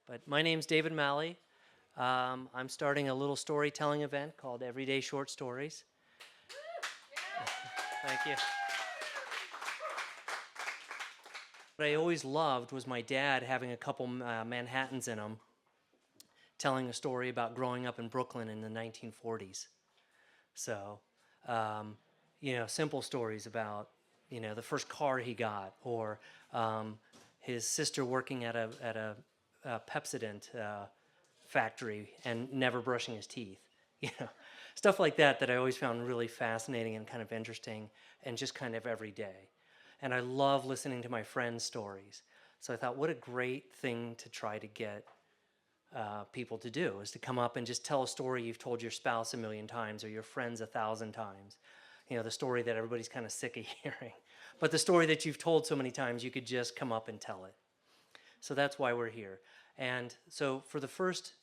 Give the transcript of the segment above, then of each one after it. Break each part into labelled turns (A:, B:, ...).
A: But my name's David Malley. I'm starting a little storytelling event called Everyday Short Stories. Thank you. What I always loved was my dad having a couple Manhattans in him, telling a story about growing up in Brooklyn in the 1940s. So, simple stories about, the first car he got, or his sister working at a Pepsodent factory and never brushing his teeth. Stuff like that I always found really fascinating and kind of interesting and just kind of everyday. And I love listening to my friends' stories. So I thought, what a great thing to try to get people to do, is to come up and just tell a story you've told your spouse 1,000,000 times or your friends 1,000 times. The story that everybody's kind of sick of hearing. But the story that you've told so many times, you could just come up and tell it. So that's why we're here. And so for the first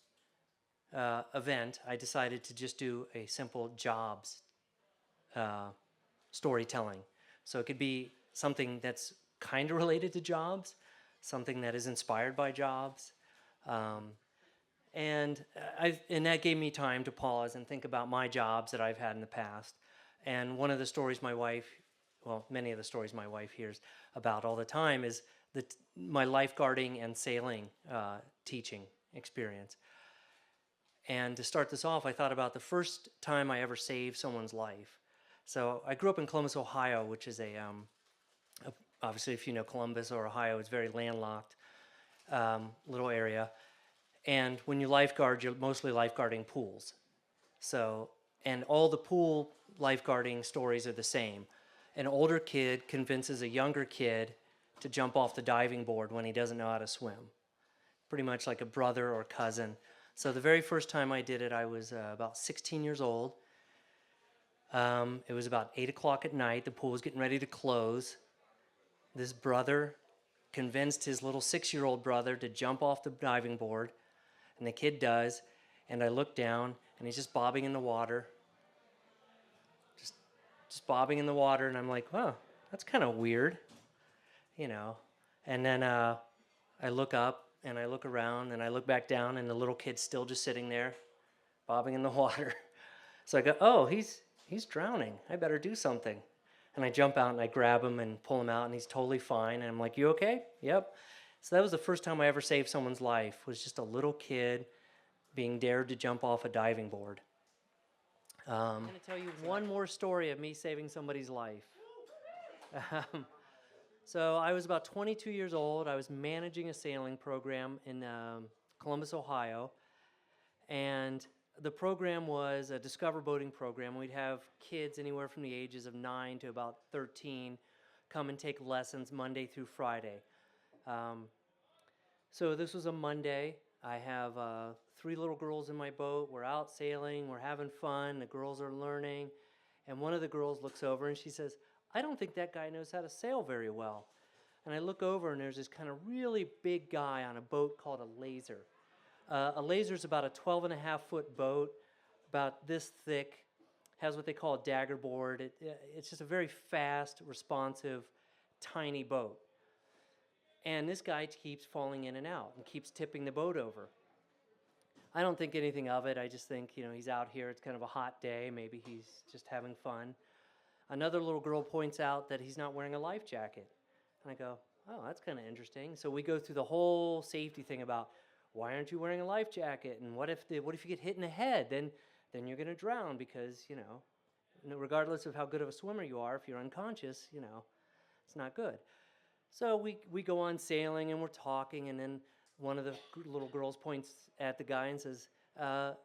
A: event, I decided to just do a simple jobs storytelling. So it could be something that's kind of related to jobs, something that is inspired by jobs. And that gave me time to pause and think about my jobs that I've had in the past. And one of the stories many of the stories my wife hears about all the time is my lifeguarding and sailing teaching experience. And to start this off, I thought about the first time I ever saved someone's life. So I grew up in Columbus, Ohio, which is obviously if you know Columbus or Ohio, it's a very landlocked little area. And when you lifeguard, you're mostly lifeguarding pools. So, and all the pool lifeguarding stories are the same. An older kid convinces a younger kid to jump off the diving board when he doesn't know how to swim. Pretty much like a brother or cousin. So the very first time I did it, I was about 16 years old. It was about 8 o'clock at night. The pool was getting ready to close. This brother convinced his little 6-year-old brother to jump off the diving board. And the kid does. And I look down, and he's just bobbing in the water. Just bobbing in the water. And I'm like, oh, that's kind of weird. And then I look up. And I look around, and I look back down, and the little kid's still just sitting there, bobbing in the water. So I go, oh, he's drowning. I better do something. And I jump out, and I grab him and pull him out, and he's totally fine. And I'm like, you okay? Yep. So that was the first time I ever saved someone's life, was just a little kid being dared to jump off a diving board. I'm going to tell you one more story of me saving somebody's life. So I was about 22 years old. I was managing a sailing program in Columbus, Ohio. And the program was a Discover Boating program. We'd have kids anywhere from the ages of 9 to about 13 come and take lessons Monday through Friday. So this was a Monday. I have 3 little girls in my boat. We're out sailing. We're having fun. The girls are learning. And one of the girls looks over and she says, I don't think that guy knows how to sail very well. And I look over and there's this kind of really big guy on a boat called a laser. A laser is about a 12.5-foot boat, about this thick, has what they call a dagger board. It's just a very fast, responsive, tiny boat. And this guy keeps falling in and out and keeps tipping the boat over. I don't think anything of it. I just think, he's out here. It's kind of a hot day. Maybe he's just having fun. Another little girl points out that he's not wearing a life jacket. And I go, oh, that's kind of interesting. So we go through the whole safety thing about, why aren't you wearing a life jacket? And what if you get hit in the head? Then you're going to drown because, regardless of how good of a swimmer you are, if you're unconscious, it's not good. So we go on sailing and we're talking, and then one of the little girls points at the guy and says, I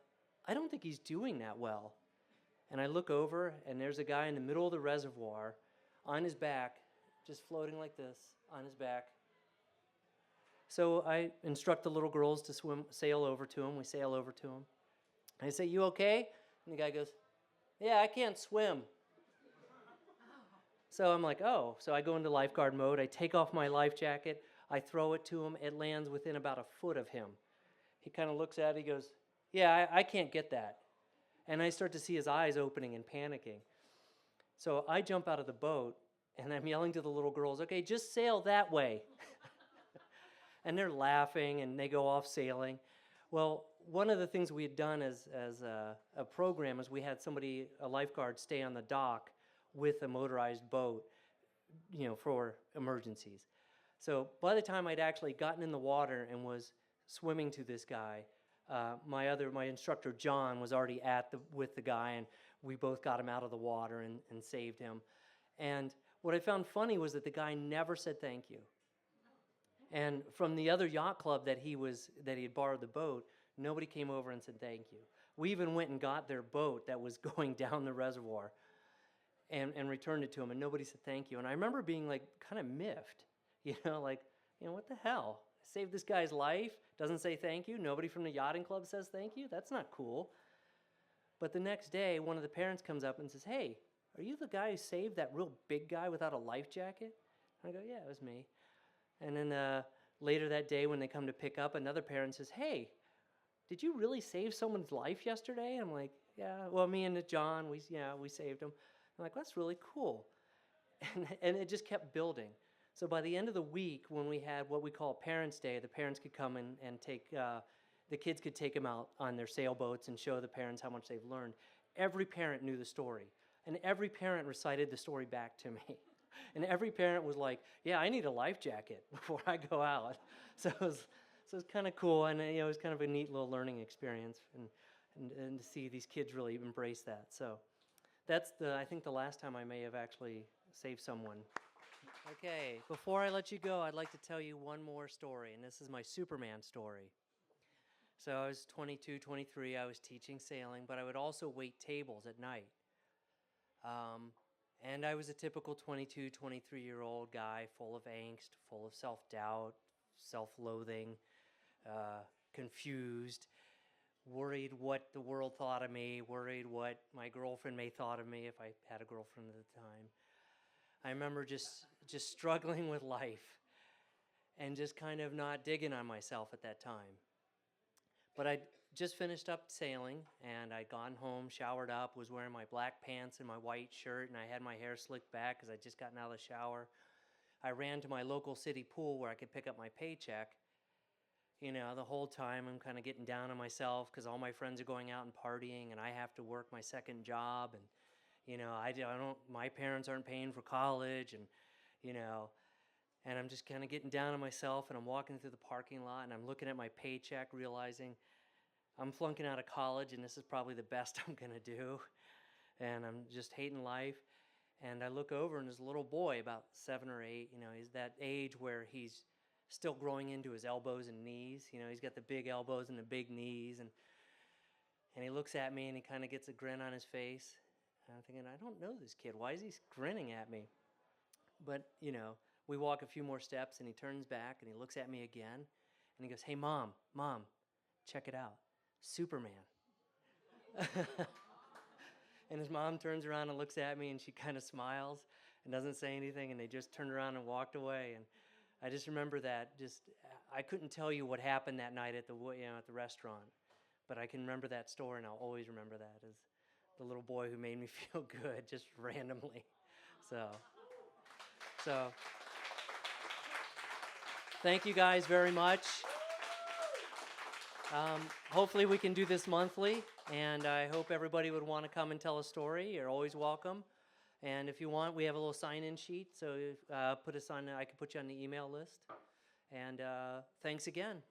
A: don't think he's doing that well. And I look over, and there's a guy in the middle of the reservoir on his back, just floating like this on his back. So I instruct the little girls to sail over to him. We sail over to him. I say, you okay? And the guy goes, yeah, I can't swim. So I'm like, oh. So I go into lifeguard mode. I take off my life jacket. I throw it to him. It lands within about a foot of him. He kind of looks at it. He goes, yeah, I can't get that. And I start to see his eyes opening and panicking. So I jump out of the boat, and I'm yelling to the little girls, okay, just sail that way. and they're laughing, and they go off sailing. Well, one of the things we had done as a program is we had somebody, a lifeguard, stay on the dock with a motorized boat, for emergencies. So by the time I'd actually gotten in the water and was swimming to this guy, my instructor John was already with the guy, and we both got him out of the water and saved him. And what I found funny was that the guy never said thank you. And from the other yacht club that he had borrowed the boat, nobody came over and said thank you. We even went and got their boat that was going down the reservoir and returned it to him, and nobody said thank you. And I remember being like kind of miffed, what the hell? I saved this guy's life, doesn't say thank you. Nobody from the yachting club says thank you. That's not cool. But the next day, one of the parents comes up and says, "Hey, are you the guy who saved that real big guy without a life jacket?" And I go, "Yeah, it was me." And then later that day when they come to pick up, another parent says, "Hey, did you really save someone's life yesterday?" And I'm like, "Yeah, well, me and John, we saved him." I'm like, "That's really cool." And it just kept building. So by the end of the week, when we had what we call Parents' Day, the parents could come and take, the kids could take them out on their sailboats and show the parents how much they've learned. Every parent knew the story, and every parent recited the story back to me. And every parent was like, "Yeah, I need a life jacket before I go out." So it was kind of cool, and it was kind of a neat little learning experience, and to see these kids really embrace that. So that's I think the last time I may have actually saved someone. Okay, before I let you go, I'd like to tell you one more story, and this is my Superman story. So I was 22, 23, I was teaching sailing, but I would also wait tables at night. And I was a typical 22, 23-year-old guy, full of angst, full of self-doubt, self-loathing, confused, worried what the world thought of me, worried what my girlfriend may thought of me if I had a girlfriend at the time. I remember just struggling with life and just kind of not digging on myself at that time. But I'd just finished up sailing, and I'd gone home, showered up, was wearing my black pants and my white shirt, and I had my hair slicked back because I'd just gotten out of the shower. I ran to my local city pool where I could pick up my paycheck. The whole time I'm kind of getting down on myself because all my friends are going out and partying, and I have to work my second job, and my parents aren't paying for college, and I'm just kind of getting down on myself, and I'm walking through the parking lot, and I'm looking at my paycheck, realizing I'm flunking out of college, and this is probably the best I'm going to do, and I'm just hating life. And I look over, and there's a little boy, about 7 or 8, he's that age where he's still growing into his elbows and knees. He's got the big elbows and the big knees, and he looks at me, and he kind of gets a grin on his face. And I'm thinking, I don't know this kid. Why is he grinning at me? But, we walk a few more steps, and he turns back, and he looks at me again, and he goes, "Hey, Mom, check it out. Superman." And his mom turns around and looks at me, and she kind of smiles and doesn't say anything, and they just turned around and walked away. And I just remember that. I couldn't tell you what happened that night at the restaurant, but I can remember that story, and I'll always remember that as the little boy who made me feel good just randomly. So thank you guys very much. Hopefully we can do this monthly, and I hope everybody would want to come and tell a story. You're always welcome. And if you want, we have a little sign-in sheet, so I can put you on the email list. And thanks again.